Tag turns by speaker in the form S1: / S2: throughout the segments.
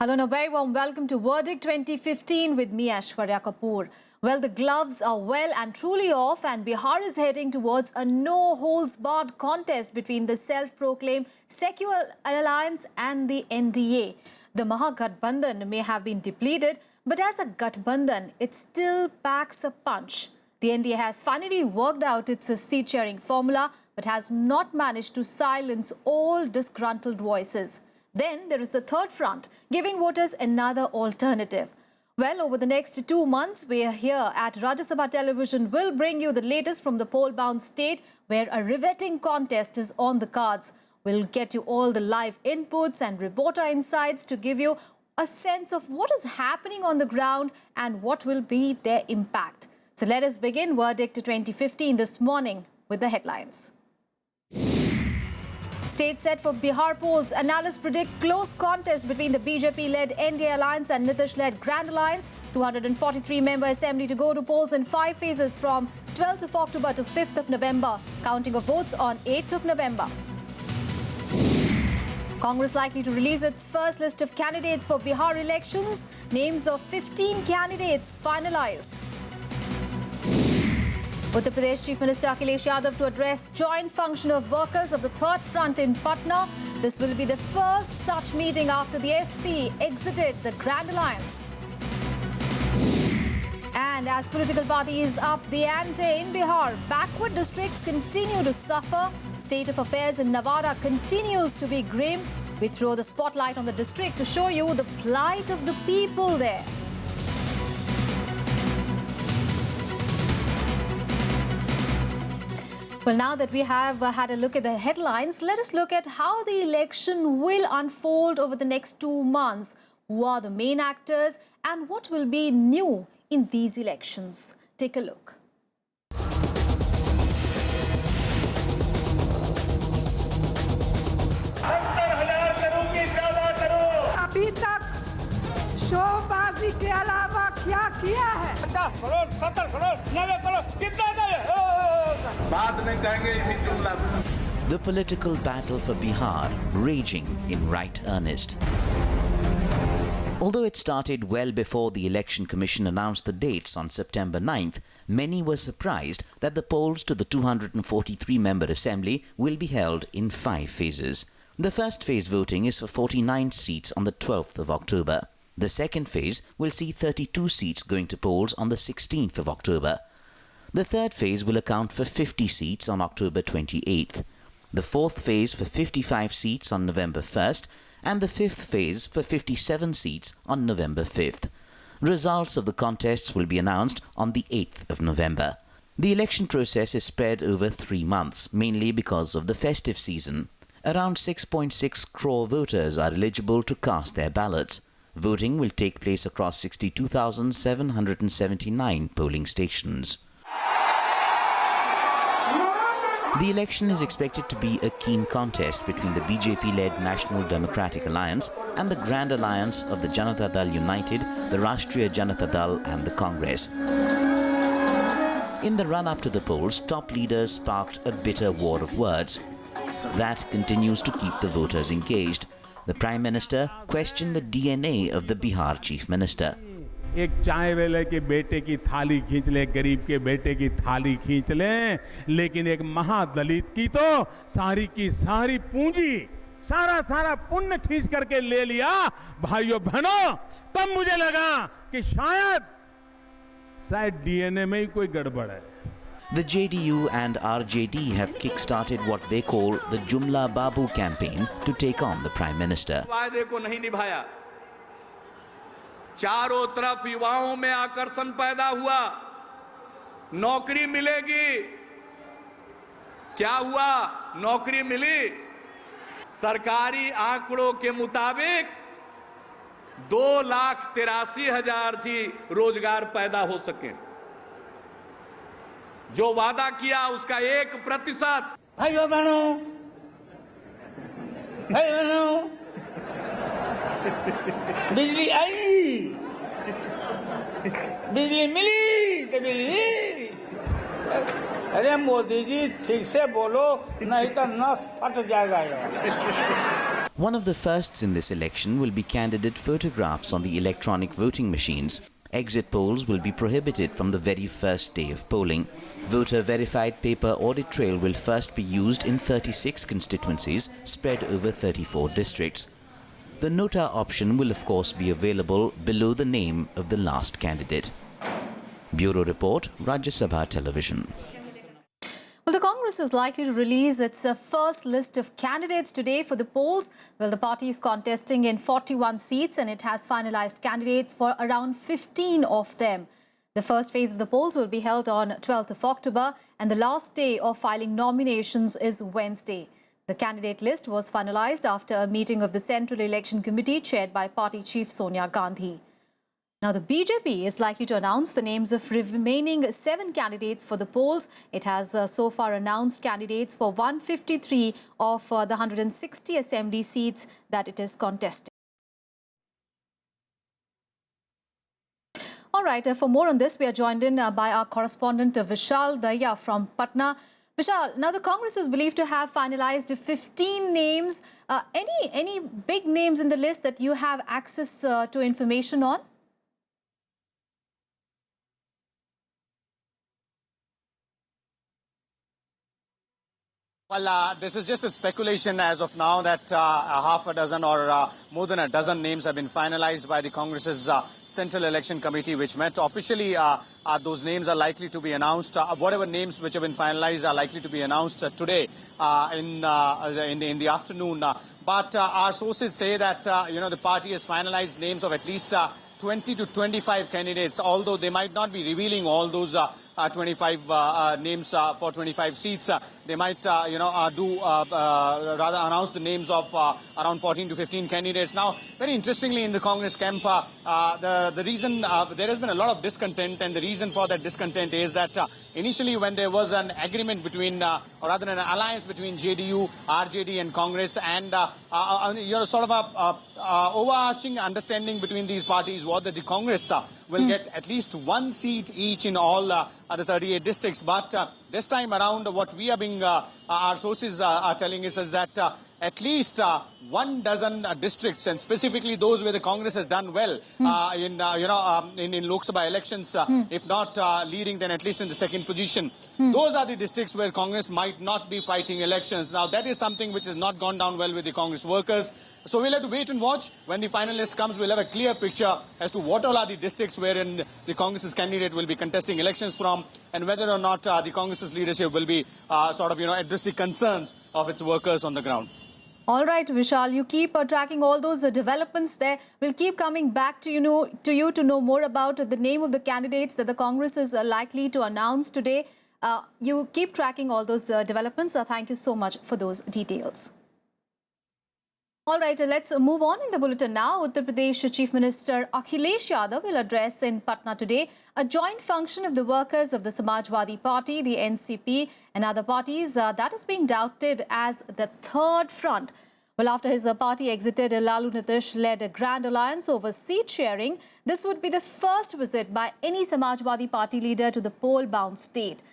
S1: Hello and a very warm welcome to Verdict 2015 with me, Aishwarya Kapoor. Well, the gloves are well and truly off and Bihar is heading towards a no-holds-barred contest between the self-proclaimed Secular Alliance and the NDA. The Mahagathbandhan may have been depleted, but as a Gathbandhan, it still packs a punch. The NDA has finally worked out its seat-sharing formula, but has not managed to silence all disgruntled voices. Then there is the third front, giving voters another alternative. Well, over the next 2 months, we are here at Rajya Sabha Television will bring you the latest from the poll-bound state where a riveting contest is on the cards. We'll get you all the live inputs and reporter insights to give you a sense of what is happening on the ground and what will be their impact. So let us begin Verdict 2015 this morning with the headlines. State set for Bihar polls. Analysts predict close contest between the BJP-led NDA Alliance and Nitish-led Grand Alliance. 243-member assembly to go to polls in 5 phases from 12th of October to 5th of November. Counting of votes on 8th of November. Congress likely to release its first list of candidates for Bihar elections. Names of 15 candidates finalized. Uttar Pradesh Chief Minister Akhilesh Yadav to address joint function of workers of the Third Front in Patna. This will be the first such meeting after the SP exited the Grand Alliance. And as political parties up the ante in Bihar, backward districts continue to suffer. State of affairs in Nevada continues to be grim. We throw the spotlight on the district to show you the plight of the people there. Well, now that we have had a look at the headlines, let us look at how the election will unfold over the next 2 months. Who are the main actors and what will be new in these elections? Take a look.
S2: अभी तक शोबाजी के अलावा क्या किया है?
S3: 50 करोड़, 70 करोड़, 90 करोड़, कितना दे? बाद में कहेंगे।
S4: The political battle for Bihar raging in right earnest. Although it started well before the Election Commission announced the dates on September 9th, many were surprised that the polls to the 243-member assembly will be held in 5 phases. The first phase voting is for 49 seats on the 12th of October. The second phase will see 32 seats going to polls on the 16th of October. The third phase will account for 50 seats on October 28th. The fourth phase for 55 seats on November 1st and the fifth phase for 57 seats on November 5th. Results of the contests will be announced on the 8th of November. The election process is spread over 3 months, mainly because of the festive season. Around 6.6 crore voters are eligible to cast their ballots. Voting will take place across 62,779 polling stations. The election is expected to be a keen contest between the BJP-led National Democratic Alliance and the Grand Alliance of the Janata Dal United, the Rashtriya Janata Dal and the Congress. In the run-up to the polls, top leaders sparked a bitter war of words. That continues to keep the voters engaged. The Prime Minister questioned the DNA of the Bihar Chief Minister.
S5: एक चाय वाले के बेटे की थाली खींच ले, गरीब के बेटे की थाली खींच ले, लेकिन एक महादलित की तो सारी की सारी पूंजी, सारा पुण्य खींच करके ले लिया। भाइयों बहनों, तब मुझे लगा कि शायद डीएनए में ही कोई गड़बड़ है।
S4: The JDU and RJD have kick-started what they call the Jumla Babu campaign to take on the Prime Minister.
S3: वादे को नहीं निभाया। चारों तरफ युवाओं में आकर्षण पैदा हुआ, नौकरी मिलेगी। क्या हुआ? नौकरी मिली। सरकारी आंकड़ों के मुताबिक 2,83,000 ही रोजगार पैदा हो सके। जो वादा किया उसका 1%।
S6: भाइयों बहनों, बिजली आई, बिजली मिली तो बिजली। अरे मोदी जी ठीक से बोलो, नहीं तो नस फट जाएगा।
S4: One of the firsts in this election will be candidate photographs on the electronic voting machines. Exit polls will be prohibited from the very first day of polling. Voter verified paper audit trail will first be used in 36 constituencies spread over 34 districts. The Nota option will of course be available below the name of the last candidate. Bureau Report, Rajya Sabha Television.
S1: Well, the Congress is likely to release its first list of candidates today for the polls. Well, the party is contesting in 41 seats and it has finalized candidates for around 15 of them. The first phase of the polls will be held on 12th of October and the last day of filing nominations is Wednesday. The candidate list was finalized after a meeting of the Central Election Committee chaired by party chief Sonia Gandhi. Now, the BJP is likely to announce the names of remaining 7 candidates for the polls. It has so far announced candidates for 153 of the 160 assembly seats that it is contesting. All right, for more on this, we are joined in by our correspondent Vishal Daya from Patna. Vishal, now the Congress is believed to have finalized 15 names. Any big names in the list that you have access to information on?
S7: Well, this is just a speculation as of now that a half a dozen or more than a dozen names have been finalized by the Congress's Central Election Committee, which met officially. Those names are likely to be announced. Whatever names which have been finalized are likely to be announced today in the afternoon. But our sources say that the party has finalized names of at least 20 to 25 candidates, although they might not be revealing all those 25 names for 25 seats. They might, rather announce the names of around 14 to 15 candidates. Now, very interestingly, in the Congress camp, the reason there has been a lot of discontent, and the reason for that discontent is that initially, when there was an agreement between, or rather an alliance between JDU, RJD, and Congress, and sort of a overarching understanding between these parties was that the Congress will get at least 1 seat each in all the 38 districts. But this time around, what we are being, our sources are telling us is that at least 12 districts, and specifically those where the Congress has done well in Lok Sabha elections, if not leading, then at least in the second position. Those are the districts where Congress might not be fighting elections. Now, that is something which has not gone down well with the Congress workers. So we'll have to wait and watch. When the final list comes, we'll have a clear picture as to what all are the districts wherein the Congress's candidate will be contesting elections from, and whether or not the Congress's leadership will be address the concerns of its workers on the ground.
S1: All right, Vishal, you keep tracking all those developments there. We'll keep coming back to you to know more about the name of the candidates that the Congress is likely to announce today. You keep tracking all those developments. Thank you so much for those details. All right, let's move on in the bulletin now. Uttar Pradesh Chief Minister Akhilesh Yadav will address in Patna today a joint function of the workers of the Samajwadi Party, the NCP and other parties that is being doubted as the third front. Well, after his party exited a Lalu Nitish-led grand alliance over seat sharing, this would be the first visit by any Samajwadi Party leader to the poll-bound state.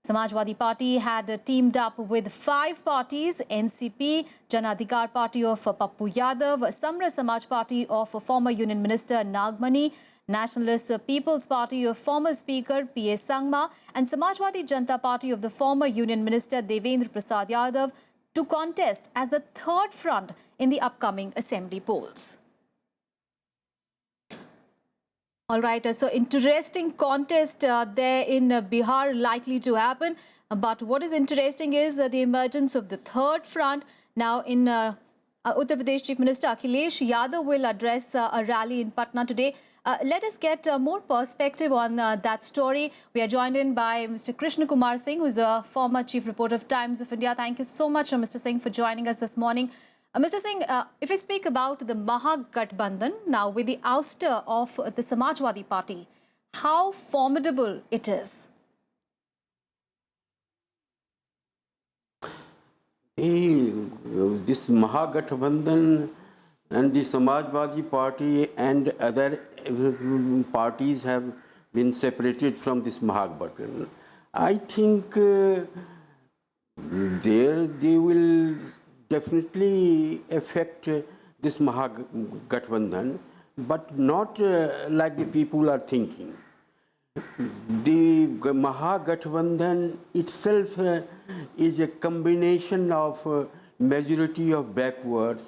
S1: Samajwadi Party had teamed up with 5 parties: NCP, Jan Adhikar Party of Pappu Yadav, Samra Samaj Party of former Union Minister Nagmani, Nationalist People's Party of former Speaker P.A. Sangma, and Samajwadi Janata Party of the former Union Minister Devendra Prasad Yadav to contest as the third front in the upcoming assembly polls. All right, so interesting contest there in Bihar likely to happen. But what is interesting is the emergence of the third front. Now in Uttar Pradesh Chief Minister Akhilesh Yadav will address a rally in Patna today. Let us get more perspective on that story. We are joined in by Mr. Krishna Kumar Singh, who is a former Chief Reporter of Times of India. Thank you so much, Mr. Singh, for joining us this morning. Mr. Singh, if we speak about the Mahagathbandhan, now with the ouster of the Samajwadi Party, how formidable it is?
S8: This Mahagathbandhan and the Samajwadi Party and other parties have been separated from this Mahagathbandhan. I think they will definitely affect this Mahagathbandhan, but not like the people are thinking. The Mahagathbandhan itself is a combination of majority of backwards,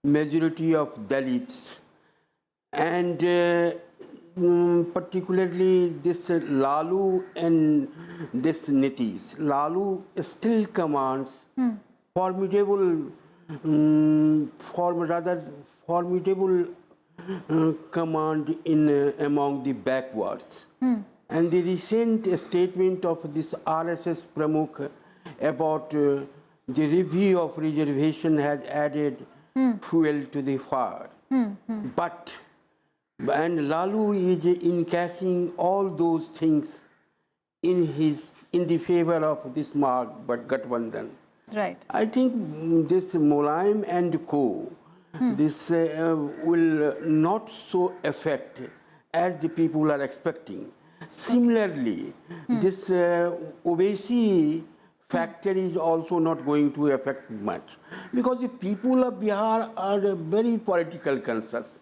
S8: majority of Dalits, and particularly this Lalu and this Nitish. Lalu still commands formidable, formidable command in among the backwards. And the recent statement of this RSS Pramukh about the review of reservation has added fuel to the fire. But and Lalu is encashing all those things in the favor of this Mahagathbandhan.
S1: Right.
S8: I think this Mulayam and co. This will not so affect as the people are expecting. Similarly, this Owaisi factor is also not going to affect much, because the people of Bihar are very political conscious.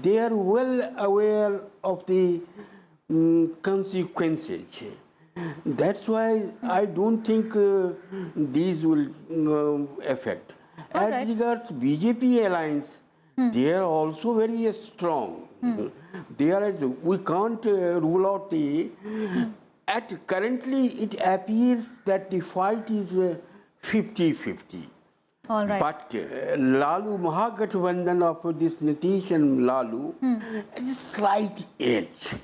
S8: They are well aware of the consequences. That's why I don't think these will affect. As regards BJP alliance, they are also very strong. They are. We can't rule out the. Currently, it appears that the fight is 50-50.
S1: All right.
S8: But Lalu Mahagathbandhan of this Nitish and Lalu has a slight edge.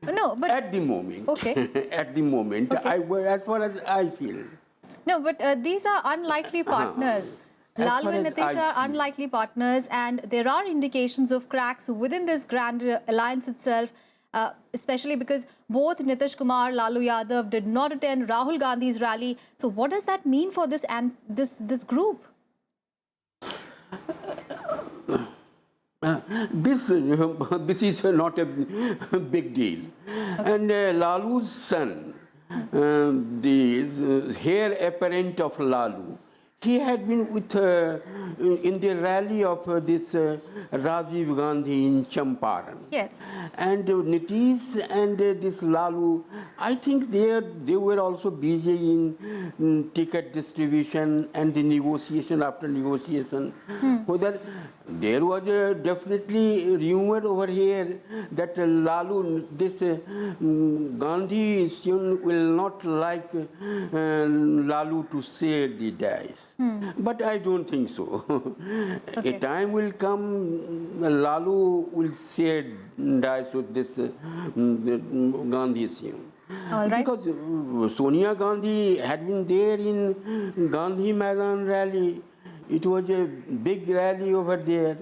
S1: No, but
S8: At the moment.
S1: Okay.
S8: At the moment,
S1: Okay.
S8: as far as I feel.
S1: no, but these are unlikely partners.
S8: As
S1: Lalu
S8: far
S1: and
S8: as
S1: Nitish
S8: I
S1: are
S8: see.
S1: unlikely partners, and there are indications of cracks within this grand alliance itself, especially because both Nitish Kumar, Lalu Yadav did not attend Rahul Gandhi's rally. So what does that mean for this and this group?
S8: This is not a big deal. And Lalu's son, the heir apparent of Lalu, he had been with in the rally of this Rajiv Gandhi in Champaran.
S1: Yes.
S8: And Nitish and this Lalu, I think they were also busy in ticket distribution and the negotiation after negotiation. Whether there was definitely rumor over here that Lalu, this Gandhi soon will not like Lalu to share the dice. But I don't think so.
S1: Okay.
S8: A time will come, Lalu will share dice with this Gandhi soon.
S1: All right.
S8: Because Sonia Gandhi had been there in Gandhi Maidan rally. It was a big rally over there.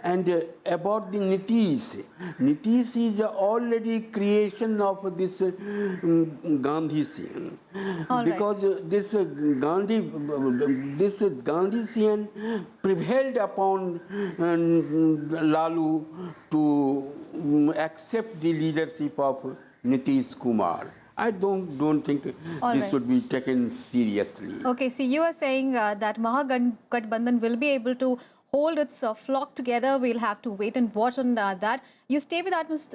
S8: And about the Nitish, Nitish is already creation of this Gandhi scene.
S1: All right.
S8: Because this Gandhi scene prevailed upon Lalu to accept the leadership of Nitish Kumar. I don't think
S1: All
S8: this
S1: right.
S8: should be taken seriously.
S1: Okay, so you are saying that Mahagathbandhan will be able to hold its flock together. We'll have to wait and watch on that. You stay with us,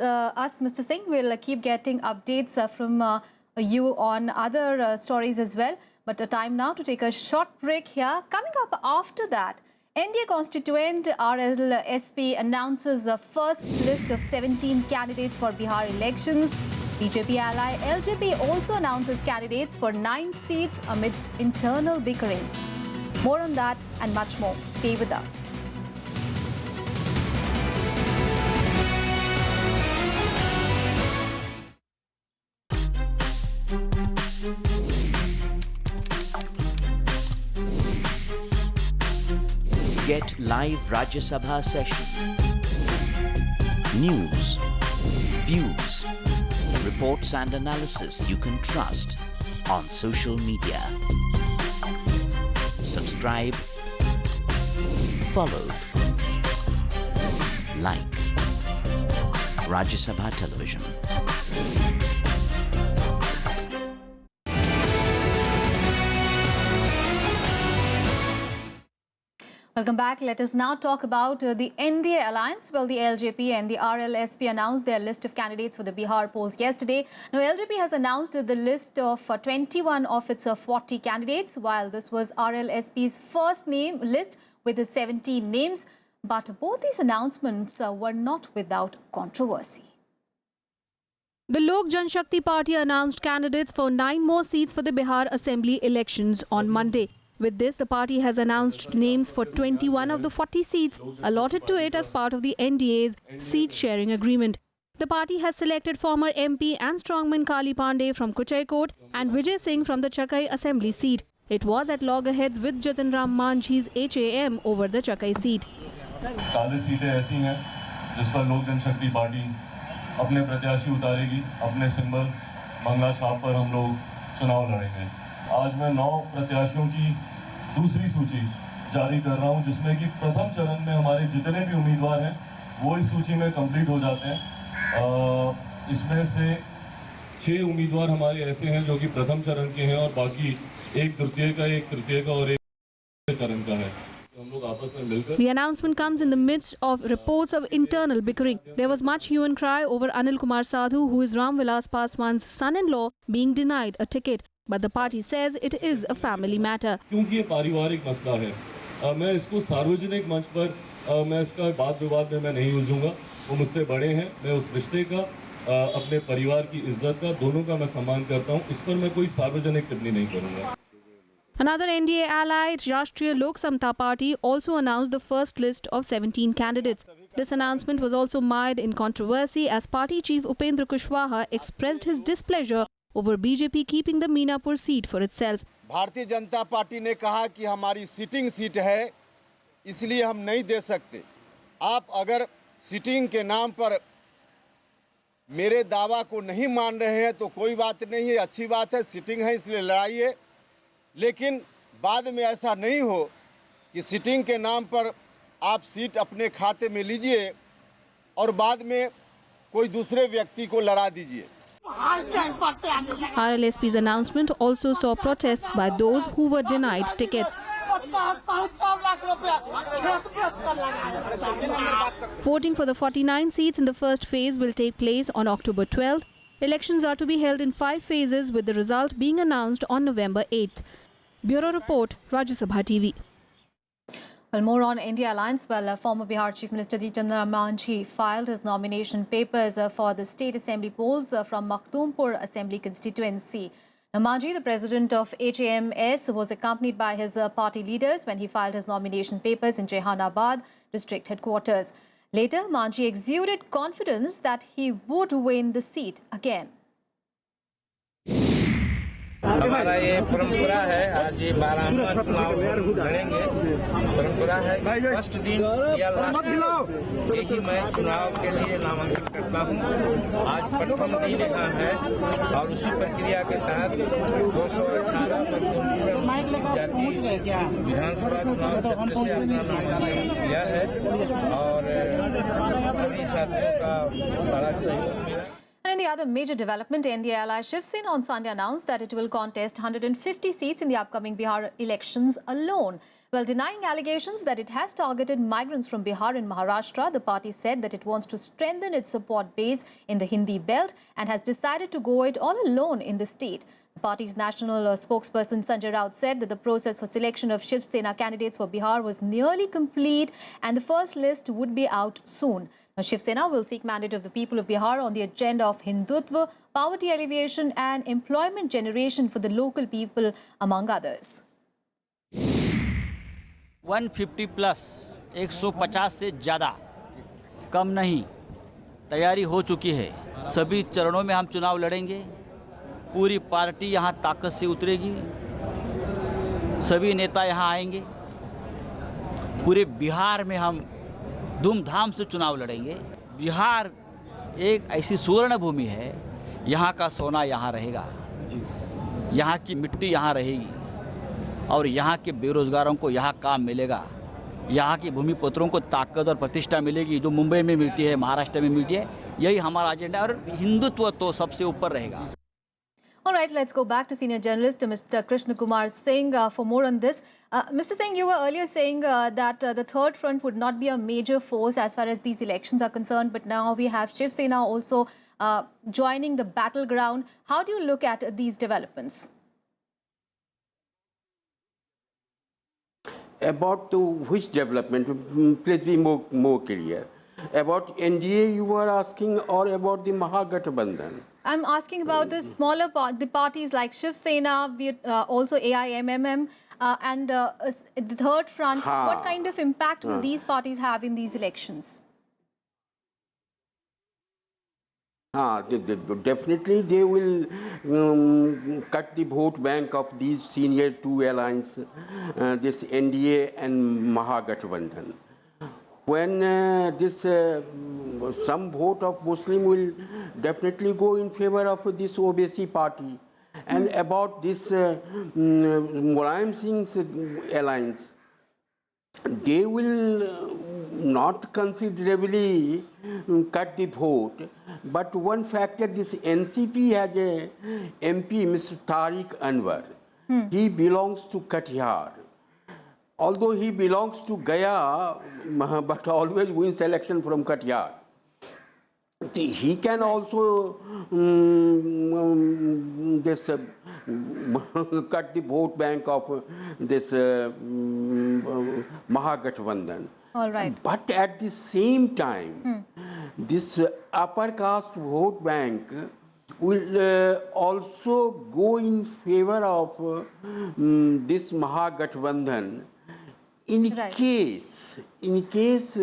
S1: Mr. Singh. We'll keep getting updates from you on other stories as well. But time now to take a short break here. Coming up after that, NDA constituent RLSP announces the first list of 17 candidates for Bihar elections. BJP ally LJP also announces candidates for 9 seats amidst internal bickering. More on that and much more. Stay with us.
S4: Get live Rajya Sabha session. News, views, reports and analysis you can trust on social media. Subscribe, follow, like Rajya Sabha Television.
S1: Welcome back. Let us now talk about the NDA alliance. Well, the LJP and the RLSP announced their list of candidates for the Bihar polls yesterday. Now, LJP has announced the list of 21 of its 40 candidates, while this was RLSP's first name list with 17 names. But both these announcements were not without controversy.
S9: The Lok Janshakti Party announced candidates for 9 more seats for the Bihar Assembly elections on Monday. With this, the party has announced names for 21 of the 40 seats allotted to it as part of the NDA's seat-sharing agreement. The party has selected former MP and strongman Kali Pandey from Kuchaikot and Vijay Singh from the Chakai Assembly seat. It was at loggerheads with Jitan Ram Manjhi's HAM over the Chakai seat.
S10: 40 सीटें ऐसी हैं जिस पर लोक जनशक्ति party अपने प्रत्याशी उतारेगी, अपने सिंबल मंगला छाप पर हम लोग चुनाव लड़ेंगे। आज मैं 9 प्रत्याशियों की दूसरी सूची जारी कर रहा हूं, जिसमें कि प्रथम चरण में हमारे जितने भी उम्मीदवार हैं वो इस सूची में कंप्लीट हो जाते हैं। इसमें से 6 उम्मीदवार हमारे ऐसे हैं जो कि प्रथम चरण के हैं और बाकी एक द्वितीय का, एक तृतीय का और एक चरण का है।
S9: The announcement comes in the midst of reports of internal bickering. There was much hue and cry over Anil Kumar Sadhu, who is Ram Vilas Paswan's son-in-law, being denied a ticket. But the party says it is a family matter.
S10: क्योंकि ये पारिवारिक मसला है, मैं इसको सार्वजनिक मंच पर मैं इसका वाद विवाद में मैं नहीं उलझूंगा। वो मुझसे बड़े हैं, मैं उस रिश्ते का, अपने परिवार की इज्जत का, दोनों का मैं सम्मान करता हूं। इस पर मैं कोई सार्वजनिक टिप्पणी नहीं करूंगा।
S9: Another NDA ally, Rashtriya Lok Samta Party, also announced the first list of 17 candidates. This announcement was also mired in controversy as party chief Upendra Kushwaha expressed his displeasure over BJP keeping the Meenapur seat for itself.
S11: Bharatiya Janata party ने कहा कि हमारी sitting seat है, इसलिए हम नहीं दे सकते। आप अगर सिटिंग के नाम पर मेरे दावा को नहीं मान रहे हैं तो कोई बात नहीं है, अच्छी बात है, सिटिंग है इसलिए लड़ाइए। लेकिन बाद में ऐसा नहीं हो कि सिटिंग के नाम पर आप सीट अपने खाते में लीजिए और बाद में कोई दूसरे व्यक्ति को लड़ा दीजिए।
S9: RLSP's announcement also saw protests by those who were denied tickets. Voting for the 49 seats in the first phase will take place on October 12th. Elections are to be held in 5 phases, with the result being announced on November 8th. Bureau Report, Rajya Sabha TV.
S1: Well, more on India Alliance. Well, former Bihar Chief Minister Jitan Ram Manjhi filed his nomination papers for the state assembly polls from Makhdoompur Assembly constituency. Now, Manjhi, the president of HAMS, was accompanied by his party leaders when he filed his nomination papers in Jehanabad district headquarters. Later, Manjhi exuded confidence that he would win the seat again.
S6: हमारा ये परंपरा है, आज ये 12वां चुनाव लड़ेंगे। परंपरा है, फर्स्ट दिन या लास्ट दिन यही मैं चुनाव के लिए नामांकन करता हूँ। आज प्रथम दिन यहाँ है और उसी प्रक्रिया के साथ 218 जाति विधानसभा चुनाव क्षेत्र से अपना नामांकन किया है और सभी साथियों का बड़ा सहयोग मिला।
S1: And in the other major development, NDA ally Shiv Sena on Sunday announced that it will contest 150 seats in the upcoming Bihar elections alone. Well, denying allegations that it has targeted migrants from Bihar and Maharashtra, the party said that it wants to strengthen its support base in the Hindi belt and has decided to go it all alone in the state. The party's national spokesperson Sanjay Raut said that the process for selection of Shiv Sena candidates for Bihar was nearly complete and the first list would be out soon. Now, Shiv Sena will seek mandate of the people of Bihar on the agenda of Hindutva, poverty alleviation and employment generation for the local people, among others.
S12: 150 plus 150 से ज़्यादा कम नहीं, तैयारी हो चुकी है। सभी चरणों में हम चुनाव लड़ेंगे। पूरी पार्टी यहाँ ताकत से उतरेगी। सभी नेता यहाँ आएंगे। पूरे बिहार में हम धूमधाम से चुनाव लड़ेंगे। बिहार एक ऐसी सुवर्ण भूमि है, यहाँ का सोना यहाँ रहेगा, यहाँ की मिट्टी यहाँ रहेगी और यहाँ के बेरोजगारों को यहाँ काम मिलेगा। यहाँ की भूमिपुत्रों को ताकत और प्रतिष्ठा मिलेगी जो मुंबई में मिलती है, महाराष्ट्र में मिलती है। यही हमारा एजेंडा और हिंदुत्व तो सबसे ऊपर रहेगा।
S1: All right, let's go back to senior journalist Mr. Krishna Kumar Singh for more on this. Mr. Singh, you were earlier saying that the third front would not be a major force as far as these elections are concerned, but now we have Shiv Sena also joining the battleground. How do you look at these developments?
S8: About which development? Please be more clear. About NDA you were asking, or about the Mahagathbandhan?
S1: I'm asking about the smaller the parties like Shiv Sena, also AIMMM, and the third front. What kind of impact will these parties have in these elections?
S8: Definitely they will cut the vote bank of these senior two alliances, this NDA and Mahagathbandhan. When some vote of Muslim will definitely go in favor of this OBC party. And about this Mulayam Singh's alliance, they will not considerably cut the vote. But one factor, this NCP has a MP, Mr. Tariq Anwar. He belongs to Katihar. Although he belongs to Gaya, but always wins election from Katihar. He can also cut the vote bank of this Mahagathbandhan.
S1: All right.
S8: But at the same time, this upper caste vote bank will also go in favor of this Mahagathbandhan in case this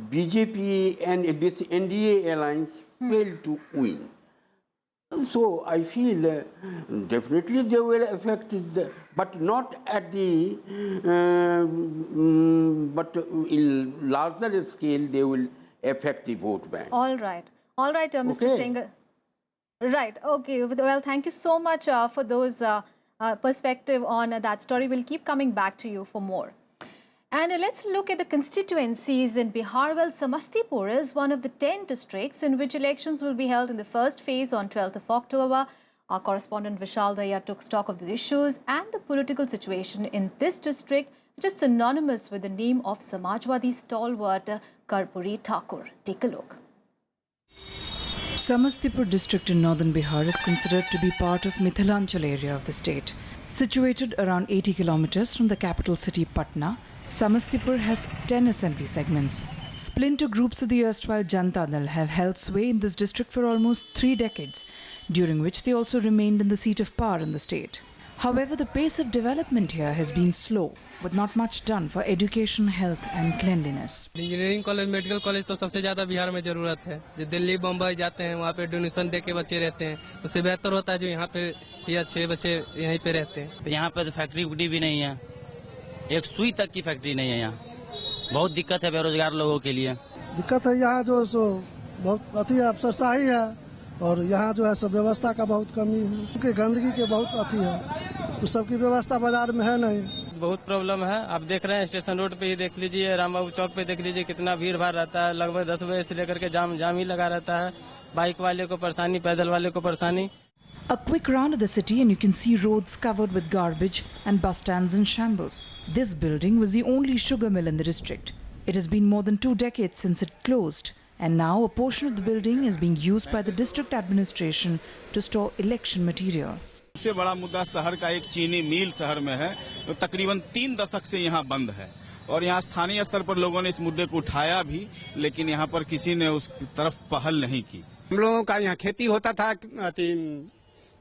S8: BJP and this NDA alliance fail to win. So I feel definitely they will affect it, but not at the but in larger scale they will affect the vote bank.
S1: All right, Mr. Singh. Right. Okay. Well, thank you so much for those perspective on that story. We'll keep coming back to you for more. And let's look at the constituencies in Bihar. Well, Samastipur is one of the 10 districts in which elections will be held in the first phase on 12th of October. Our correspondent Vishal Daya took stock of the issues and the political situation in this district, which is synonymous with the name of Samajwadi stalwart Karpuri Thakur. Take a look.
S13: Samastipur district in northern Bihar is considered to be part of Mithilanchal area of the state. Situated around 80 kilometers from the capital city Patna, Samastipur has 10 assembly segments. Splinter groups of the erstwhile Janata Dal have held sway in this district for almost 3 decades, during which they also remained in the seat of power in the state. However, the pace of development here has been slow, with not much done for education, health and cleanliness.
S14: Engineering college, medical college तो सबसे ज़्यादा बिहार में ज़रूरत है. जो दिल्ली, बम्बई जाते हैं वहाँ पे डोनेशन दे के बच्चे रहते हैं. उससे बेहतर होता है जो यहाँ पे ही अच्छे बच्चे यहीं पे रहते हैं.
S15: यहाँ पे तो फैक्ट्री उक्ट्री भी नहीं है. एक सुई तक की फैक्ट्री नहीं है यहाँ. बहुत दिक्कत है बेरोजगार लोगों के लिए.
S16: दिक्कत है यहाँ जो सो बहुत अति अफसरशाही है और यहाँ जो है सब व्यवस्था का बहुत कमी है. क्योंकि गंदगी के बहुत अति है. उस सब की व्यवस्था बाजार में है नहीं.
S14: बहुत प्रॉब्लम है. आप देख रहे हैं स्टेशन रोड पे ही देख लीजिए, रामबाबू चौक पे देख लीजिए कितना भीड़ भाड़ रहता है. लगभग 10 बजे से लेकर के जाम ही लगा रहता है. बाइक वाले को परेशानी, पैदल वाले को परेशानी.
S13: A quick round of the city and you can see roads covered with garbage and bus stands in shambles. This building was the only sugar mill in the district. It has been more than 2 decades since it closed, and now a portion of the building is being used by the district administration to store election material.
S17: सबसे बड़ा मुद्दा शहर का एक चीनी मिल शहर में है. तकरीबन 3 दशक से यहाँ बंद है और यहाँ स्थानीय स्तर पर लोगों ने इस मुद्दे को उठाया भी, लेकिन यहाँ पर किसी ने उस तरफ पहल नहीं की.
S18: हम लोगों का यहाँ खेती होता था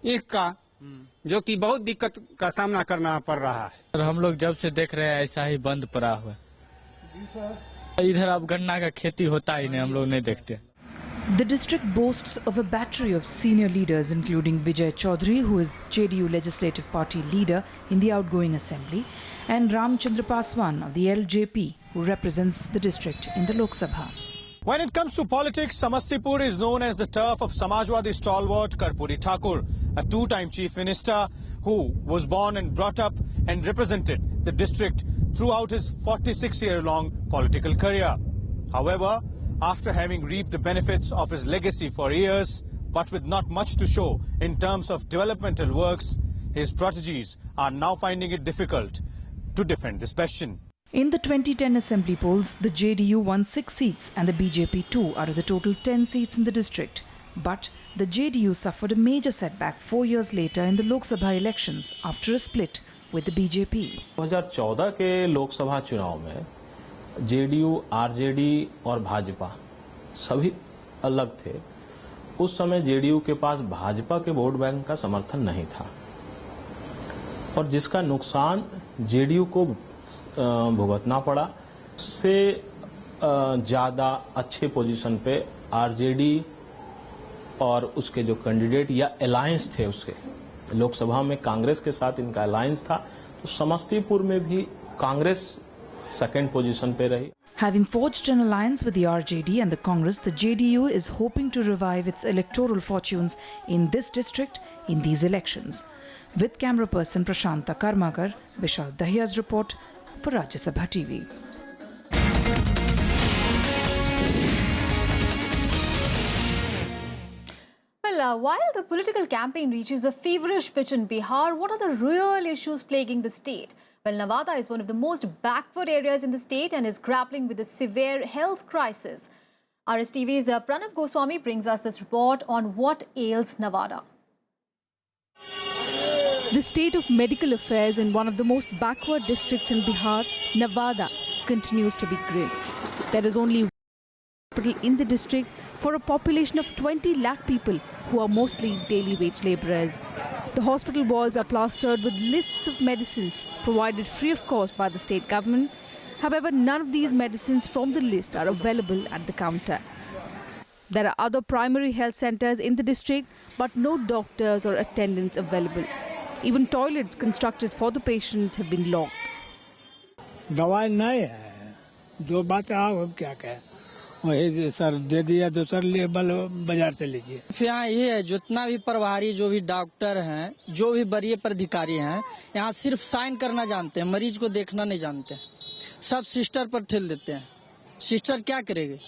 S18: ईख का, जो कि बहुत दिक्कत का सामना करना पड़ रहा है.
S14: और हम लोग जब से देख रहे हैं ऐसा ही बंद पड़ा हुआ है. इधर अब गन्ना का खेती होता ही नहीं, हम लोग नहीं देखते.
S13: The district boasts of a battery of senior leaders including Vijay Chaudhary, who is JDU Legislative Party leader in the outgoing assembly, and Ramchandra Paswan of the LJP, who represents the district in the Lok Sabha.
S7: When it comes to politics, Samastipur is known as the turf of Samajwadi stalwart Karpuri Thakur, a 2-time chief minister who was born and brought up and represented the district throughout his 46-year-long political career. However, after having reaped the benefits of his legacy for years, but with not much to show in terms of developmental works, his proteges are now finding it difficult to defend this question.
S13: In the 2010 assembly polls, the JDU won 6 seats and the BJP 2 out of the total 10 seats in the district. But the JDU suffered a major setback 4 years later in the Lok Sabha elections after a split with the BJP.
S19: 2014 के लोकसभा चुनाव में JDU, RJD और भाजपा सभी अलग थे। उस समय JDU के पास भाजपा के वोट बैंक का समर्थन नहीं था और जिसका नुकसान जेडीयू को भुगतना पड़ा। उससे ज़्यादा अच्छे पोजीशन पे आरजेडी और उसके जो कैंडिडेट या अलायंस थे उसके लोकसभा में कांग्रेस के साथ इनका अलायंस था, तो समस्तीपुर में भी कांग्रेस सेकंड पोजीशन पे रही।
S13: Having forged an alliance with the RJD and the Congress, the JDU is hoping to revive its electoral fortunes in this district in these elections. With camera person Prashanta Karmakar, Vishal Dahiya's report for Rajya Sabha TV.
S1: Well, while the political campaign reaches a feverish pitch in Bihar, what are the real issues plaguing the state? Well, Nevada is one of the most backward areas in the state and is grappling with a severe health crisis. RSTV's Pranav Goswami brings us this report on what ails Nevada.
S9: The state of medical affairs in one of the most backward districts in Bihar, Nevada, continues to be grim. There is only one hospital in the district for a population of 20 lakh people who are mostly daily wage laborers. The hospital walls are plastered with lists of medicines provided free of cost by the state government. However, none of these medicines from the list are available at the counter. There are other primary health centers in the district, but no doctors or attendants available. Even toilets constructed for the patients have been locked.
S20: दवाई नहीं है, जो बात है आप क्या कहें, वही सर दे दिया तो सर ले बाजार से लीजिए।
S21: यहाँ ये है, जितना भी प्रभारी, जो भी डॉक्टर हैं, जो भी वरीय प्राधिकारी हैं, यहाँ सिर्फ साइन करना जानते हैं, मरीज को देखना नहीं जानते। सब सिस्टर पर ठेल देते हैं। सिस्टर क्या करेगी?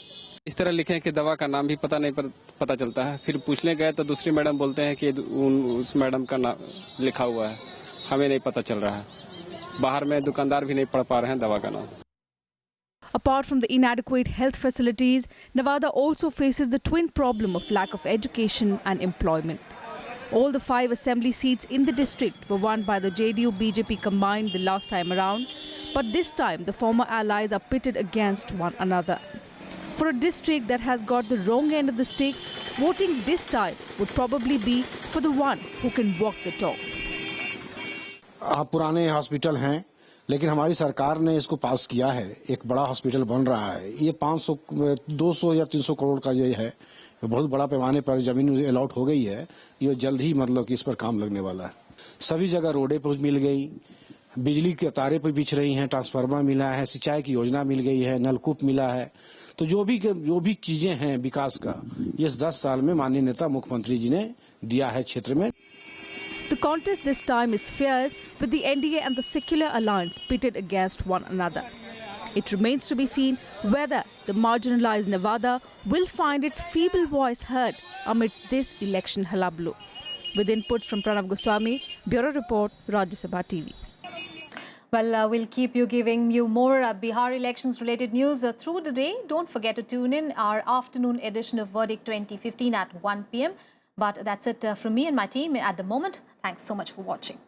S22: इस तरह लिखे कि दवा का नाम भी पता चलता है, फिर पूछने गए तो दूसरी मैडम बोलते हैं कि उस मैडम का नाम लिखा हुआ है, हमें नहीं पता चल रहा है। बाहर में दुकानदार भी नहीं पढ़ पा रहे हैं दवा का नाम।
S9: Apart from the inadequate health facilities, Nevada also faces the twin problem of lack of education and employment. All the 5 assembly seats in the district were won by the JDU-BJP combined the last time around, but this time the former allies are pitted against one another. For a district that has got the wrong end of the stick, voting this time would probably be for the one who can walk the talk.
S23: पुराने hospital हैं, लेकिन हमारी सरकार ने इसको पास किया है। एक बड़ा हॉस्पिटल बन रहा है। ये 500, 200 या 300 करोड़ का ये है। बहुत बड़ा पैमाने पर जमीन अलॉट हो गई है। ये जल्द ही मतलब कि इस पर काम लगने वाला है। सभी जगह रोडें पर मिल गई, बिजली के तारे पर बिछ रही हैं, ट्रांसफार्मर मिला है, सिंचाई की योजना मिल गई है, नलकूप मिला है। तो जो भी चीजें हैं विकास का, ये 10 साल में माननीय नेता मुख्यमंत्री जी ने दिया है क्षेत्र में।
S9: The contest this time is fierce, with the NDA and the Secular Alliance pitted against one another. It remains to be seen whether the marginalized Nevada will find its feeble voice heard amidst this election hullabaloo. With inputs from Pranav Goswami, Bureau Report, Rajya Sabha TV.
S1: Well, we'll keep you giving you more Bihar elections related news through the day. Don't forget to tune in our afternoon edition of Verdict 2015 at 1 p.m. But that's it from me and my team at the moment. Thanks so much for watching.